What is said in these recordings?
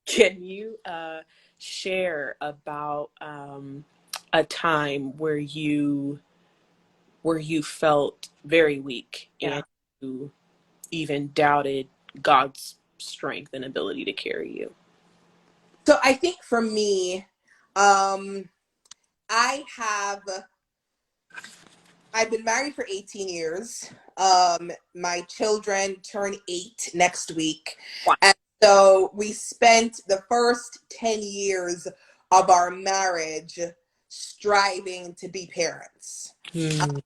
Can you share about a time where you felt very weak Yeah. and you even doubted God's strength and ability to carry you? So I think for me, um, I have I've been married for 18 years. My children turn 8 next week. Wow. And so we spent the first 10 years of our marriage striving to be parents. Hmm.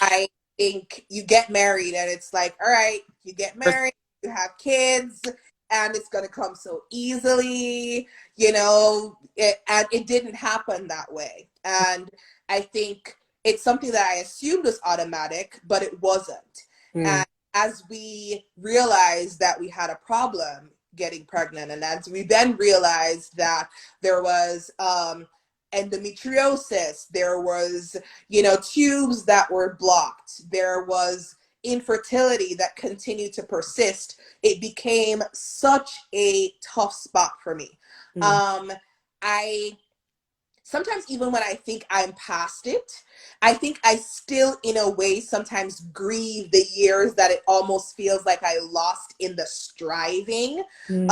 I think you get married and it's like, all right, you get married, you have kids, and it's going to come so easily, and it didn't happen that way. And I think it's something that I assumed was automatic, but it wasn't. Hmm. And as we realized that we had a problem getting pregnant, and as we then realized that there was endometriosis, there was tubes that were blocked. There was infertility that continued to persist. It became such a tough spot for me. Hmm. I sometimes, even when I think I'm past it, I think I still in a way sometimes grieve the years that it almost feels like I lost in the striving. Hmm.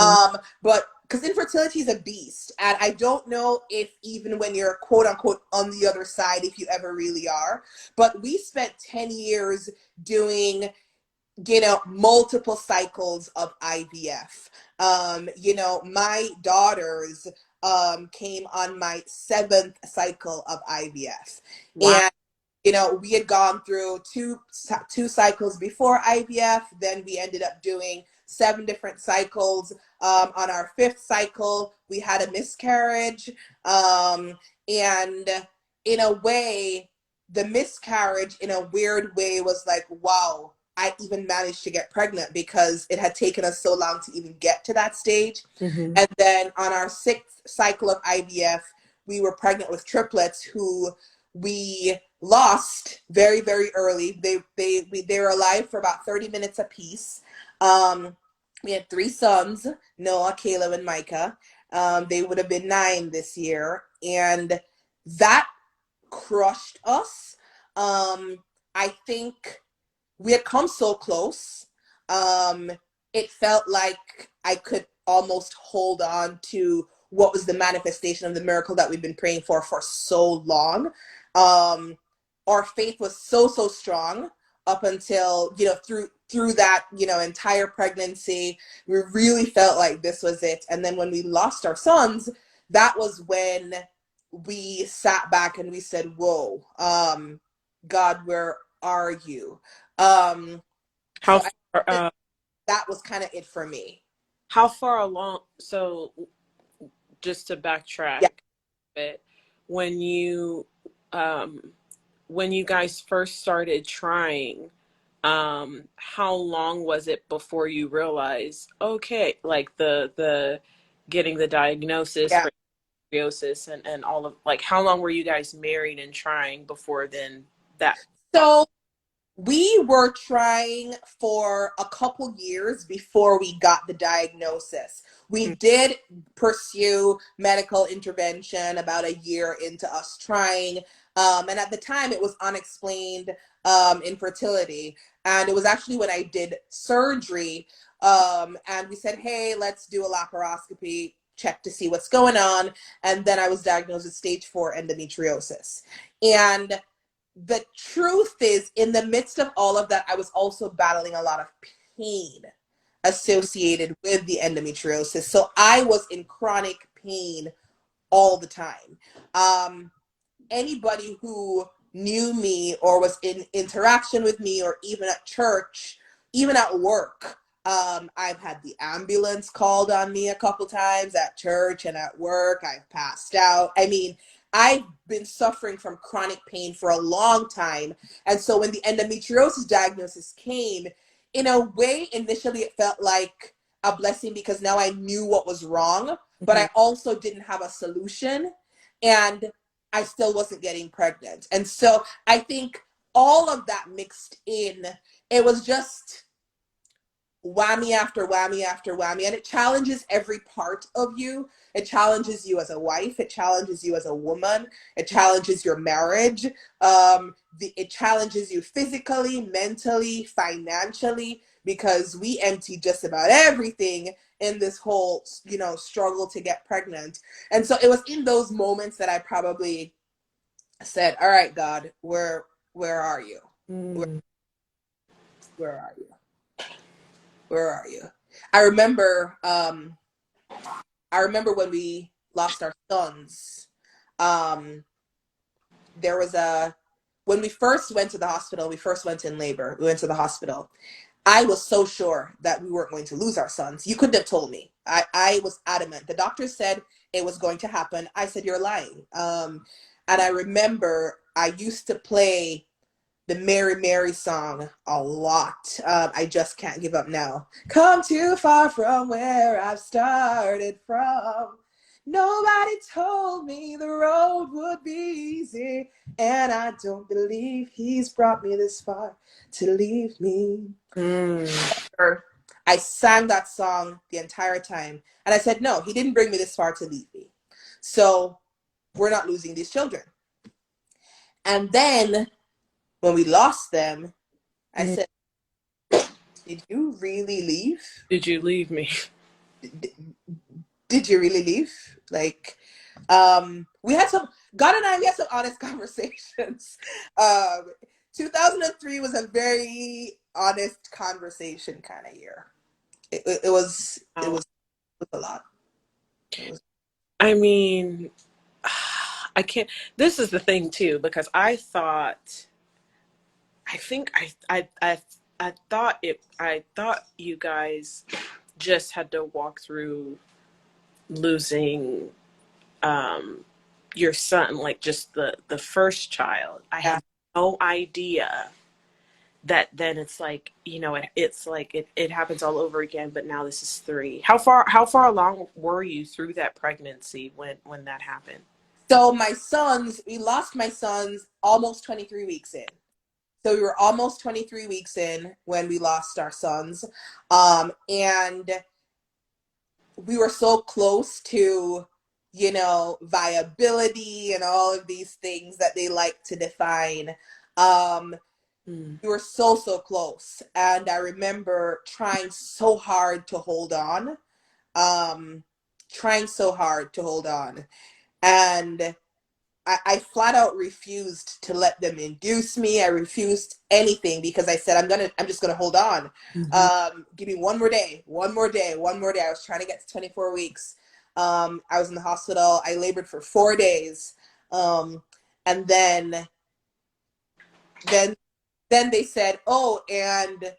But because infertility is a beast, and I don't know if even when you're quote unquote on the other side, if you ever really are. But we spent 10 years doing multiple cycles of IVF. My daughters came on my 7th cycle of IVF. Wow. And we had gone through two cycles before IVF. Then we ended up doing 7 different cycles. On our 5th cycle, we had a miscarriage. And in a way, the miscarriage, in a weird way, was like, wow, I even managed to get pregnant because it had taken us so long to even get to that stage. Hmm. And then on our 6th cycle of IVF, we were pregnant with triplets who we lost very, very early. They were alive for about 30 minutes apiece. We had 3 sons, Noah, Caleb, and Micah. They would have been 9 this year. And that crushed us. I think we had come so close. Um, it felt like I could almost hold on to what was the manifestation of the miracle that we've been praying for so long. Um, our faith was so strong up until through that entire pregnancy. We really felt like this was it. And then when we lost our sons, that was when we sat back and we said, "Whoa, God, where are you?" Um, How so far, that was kind of it for me. how far along? So just to backtrack Yeah. a bit, when you um, when you guys first started trying, how long was it before you realized, okay, like the getting the diagnosis Yeah. for endometriosis and all of, like, how long were you guys married and trying before then that? So we were trying for a couple years before we got the diagnosis. We did pursue medical intervention about a year into us trying. And at the time, it was unexplained infertility. And it was actually when I did surgery. And we said, hey, let's do a laparoscopy, check to see what's going on. And then I was diagnosed with stage 4 endometriosis. And the truth is, in the midst of all of that, I was also battling a lot of pain associated with the endometriosis. So I was in chronic pain all the time. Anybody who knew me or was in interaction with me, or even at church, even at work, I've had the ambulance called on me a couple times at church and at work. I've passed out. I mean, I've been suffering from chronic pain for a long time. And so when the endometriosis diagnosis came, in a way, initially it felt like a blessing because now I knew what was wrong, but Mhm. I also didn't have a solution. And I still wasn't getting pregnant. And so I think all of that mixed in, it was just whammy after whammy after whammy, and it challenges every part of you. It challenges you as a wife, it challenges you as a woman, it challenges your marriage, it challenges you physically, mentally, financially, because we empty just about everything in this whole, you know, struggle to get pregnant. And so it was in those moments that I probably said, all right, God, where are you? where, Mm. where are you? Where are you? I remember I remember when we lost our sons. Um, there was a when we first went to the hospital, we first went in labor. We went to the hospital. I was so sure that we weren't going to lose our sons. You couldn't have told me. I was adamant. The doctor said it was going to happen. I said, you're lying. And I remember I used to play the Mary Mary song a lot. I just can't give up now. Come too far from where I've started from. Nobody told me the road would be easy, and I don't believe he's brought me this far to leave me. Mm. I sang that song the entire time, and I said, no, he didn't bring me this far to leave me. So we're not losing these children. And then when we lost them, I Mm. said, did you really leave? Did you leave me? D- did you really leave? Like, we had some, God and I, we had some honest conversations. Um, 2003 was a very honest conversation kind of year. It Oh, was a lot. It was. I mean, I can't. This is the thing too, because I think I thought I thought you guys just had to walk through losing um your son, like just the first child. I Yeah. had no idea that then it's like, you know, it's like it happens all over again, but now this is three. How far along were you through that pregnancy when that happened? So we lost my sons almost 23 weeks in. So we were almost 23 weeks in when we lost our sons. And we were so close to, you know, viability and all of these things that they like to define. Um, Mm. we were so, so close. And I remember trying so hard to hold on, um, trying so hard to hold on. And I flat out refused to let them induce me. I refused anything because I said, I'm just gonna hold on. Mhm. Give me one more day, one more day, one more day. I was trying to get to 24 weeks. I was in the hospital. I labored for 4 days. And then, then they said, oh, and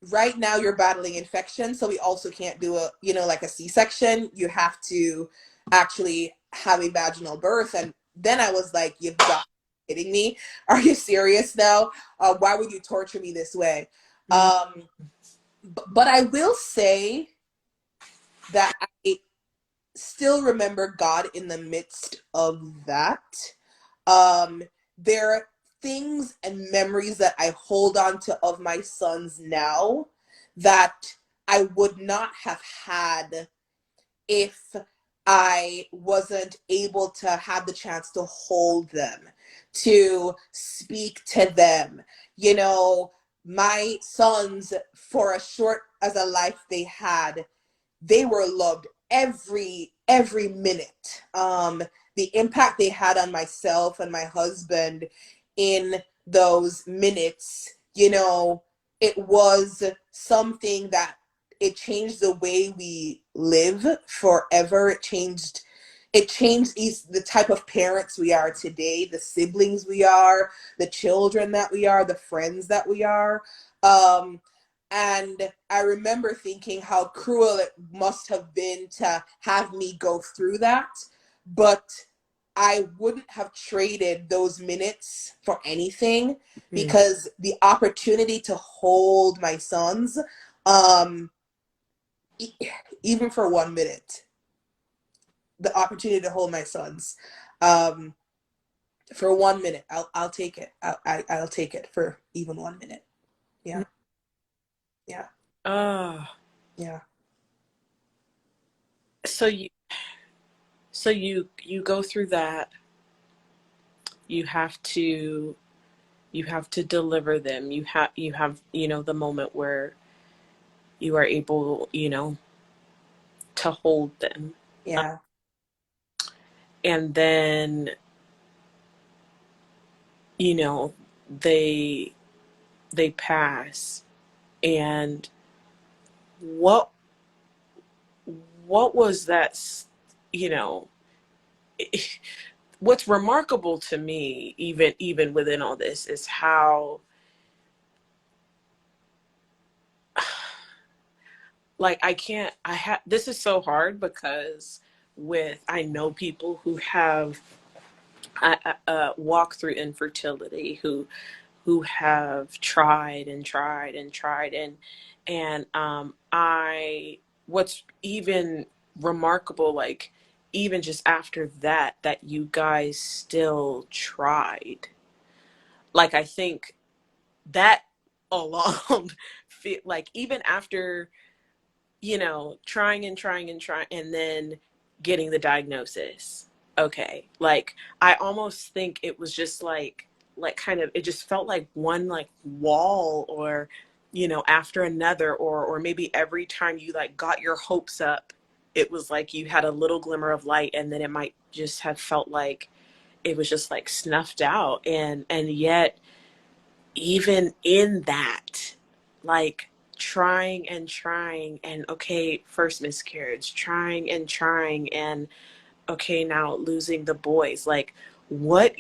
right now you're battling infection. So we also can't do a, you know, like a C-section. You have to actually have a vaginal birth. And then I was like, you've got kidding me? Are you serious now? Why would you torture me this way? Mm. But I will say that I still remember God in the midst of that. Um, there are things and memories that I hold on to of my sons now that I would not have had if I wasn't able to have the chance to hold them, to speak to them. You know, my sons, for as short as a life they had, they were loved every minute. The impact they had on myself and my husband in those minutes, you know, it was something that it changed the way we live forever. It changed the type of parents we are today, the siblings we are, the children that we are, the friends that we are. Um, and I remember thinking how cruel it must have been to have me go through that. But I wouldn't have traded those minutes for anything Mm. because the opportunity to hold my sons, um, even for 1 minute, the opportunity to hold my sons, um, for 1 minute, I'll take it. I'll take it for even 1 minute. Mm. Yeah, yeah. uh Yeah. so you go through that. You have to deliver them. You have the moment where you are able, to hold them. Yeah. And then, you know, they pass. And what was that, you know, what's remarkable to me, even within all this, is how, like, this is so hard because I know people who have walked through infertility, who have tried and tried and tried, and I what's even remarkable, like, even just after that you guys still tried. Like, I think that alone feel like, even after, trying and trying and trying, and then getting the diagnosis. Okay. Like, I almost think it was just like kind of, it just felt like one, like, wall, or, after another, or maybe every time you, like, got your hopes up, it was like you had a little glimmer of light, and then it might just have felt like it was just, like, snuffed out. And yet, even in that, like, trying and trying, and okay, first miscarriage, trying and trying, and okay, now losing the boys, like, what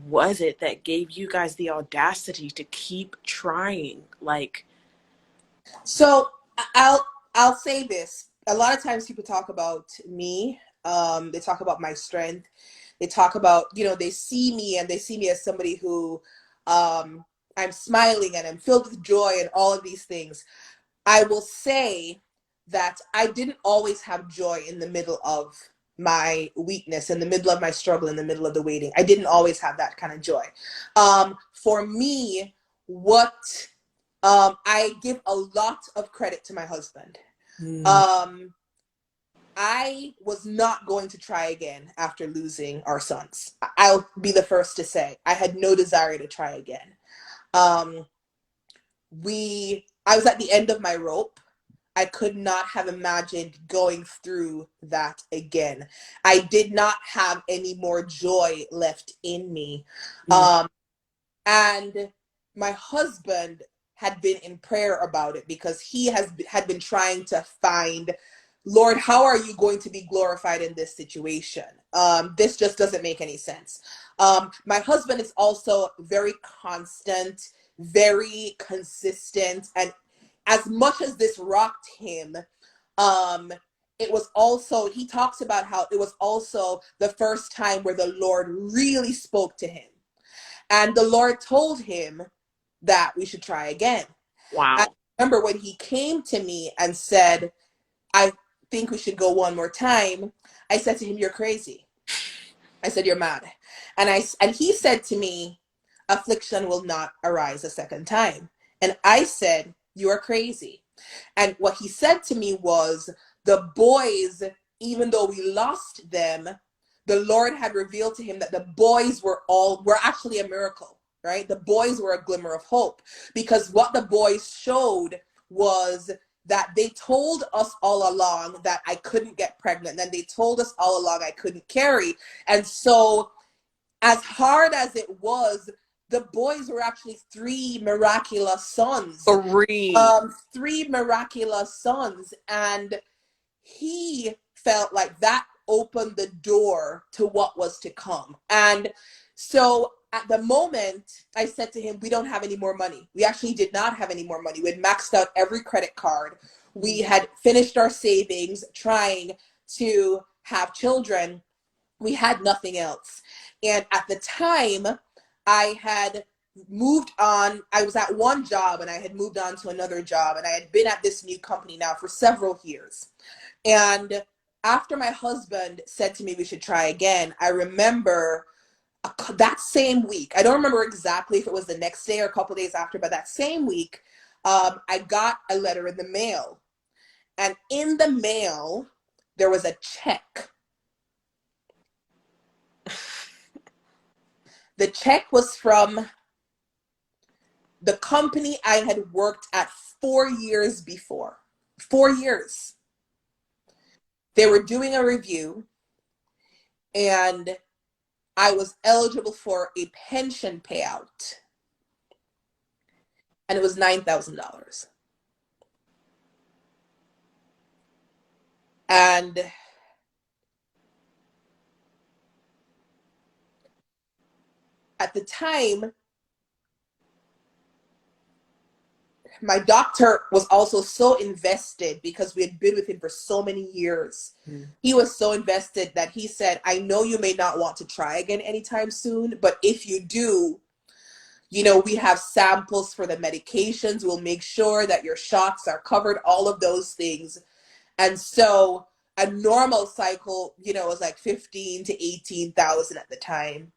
was it that gave you guys the audacity to keep trying? Like, So I'll say this. A lot of times people talk about me. They talk about my strength. They talk about, they see me, and they see me as somebody who, I'm smiling and I'm filled with joy and all of these things. I will say that I didn't always have joy in the middle of my weakness, in the middle of my struggle, in the middle of the waiting. I didn't always have that kind of joy. For me, what I give a lot of credit to my husband. mm, Um, I was not going to try again after losing our sons. I'll be the first to say I had no desire to try again. Um, I was at the end of my rope. I could not have imagined going through that again. I did not have any more joy left in me. mm, Um, and my husband had been in prayer about it, because he had been trying to find, Lord, how are you going to be glorified in this situation? This just doesn't make any sense. My husband is also very constant, very consistent, and as much as this rocked him, um, it was also, he talks about how it was also the first time where the Lord really spoke to him. And the Lord told him that we should try again. I wow. remember when he came to me and said, I think we should go one more time. I said to him, you're crazy. I said, you're mad. And he said to me, affliction will not arise a second time. And I said, you are crazy. And what he said to me was, the boys, even though we lost them, the Lord had revealed to him that the boys were actually a miracle, right? The boys were a glimmer of hope, because what the boys showed was that they told us all along that I couldn't get pregnant. And they told us all along I couldn't carry. And so, as hard as it was, the boys were actually three miraculous sons. Three. Three miraculous sons. And he felt like that opened the door to what was to come. And so at the moment, I said to him, we don't have any more money. We actually did not have any more money. We had maxed out every credit card. We had finished our savings trying to have children. We had nothing else. And at the time, I had moved on. I was at one job and I had moved on to another job, and I had been at this new company now for several years. And after my husband said to me we should try again, I remember that same week, I don't remember exactly if it was the next day or a couple days after, but that same week, I got a letter in the mail. And in the mail, there was a check. The check was from the company I had worked at 4 years before. 4 years. They were doing a review, and I was eligible for a pension payout. And it was $9,000. And at the time, my doctor was also so invested because we had been with him for so many years. He was so invested that he said, I know you may not want to try again anytime soon, but if you do, we have samples for the medications. We'll make sure that your shots are covered, all of those things. And so a normal cycle, was like 15 to 18,000 at the time.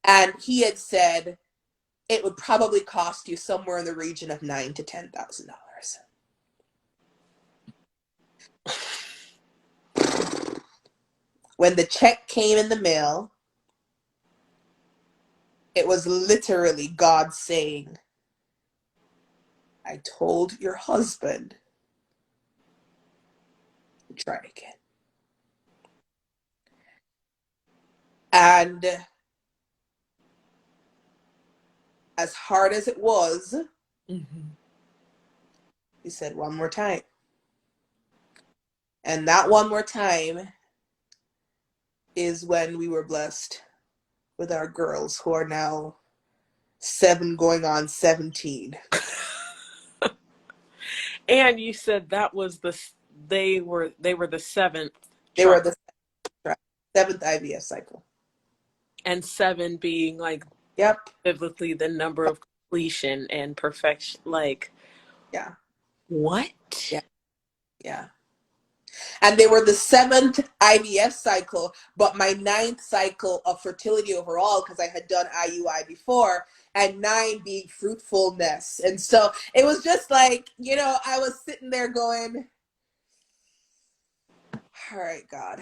And he had said it would probably cost you somewhere in the region of $9,000 to $10,000. When the check came in the mail, it was literally God saying, I told your husband to try again. And as hard as it was, he said, one more time. And that one more time is when we were blessed with our girls, who are now 7 going on 17. And you said that was they were the seventh They were try, the 7th IVF cycle. and 7 being like Yep. biblically the number of completion and perfection. Like, Yeah. what? Yeah. Yeah. And they were the 7th IVF cycle, but my 9th cycle of fertility overall, because I had done IUI before, and 9 being fruitfulness. And so it was just like, I was sitting there going, all right, God.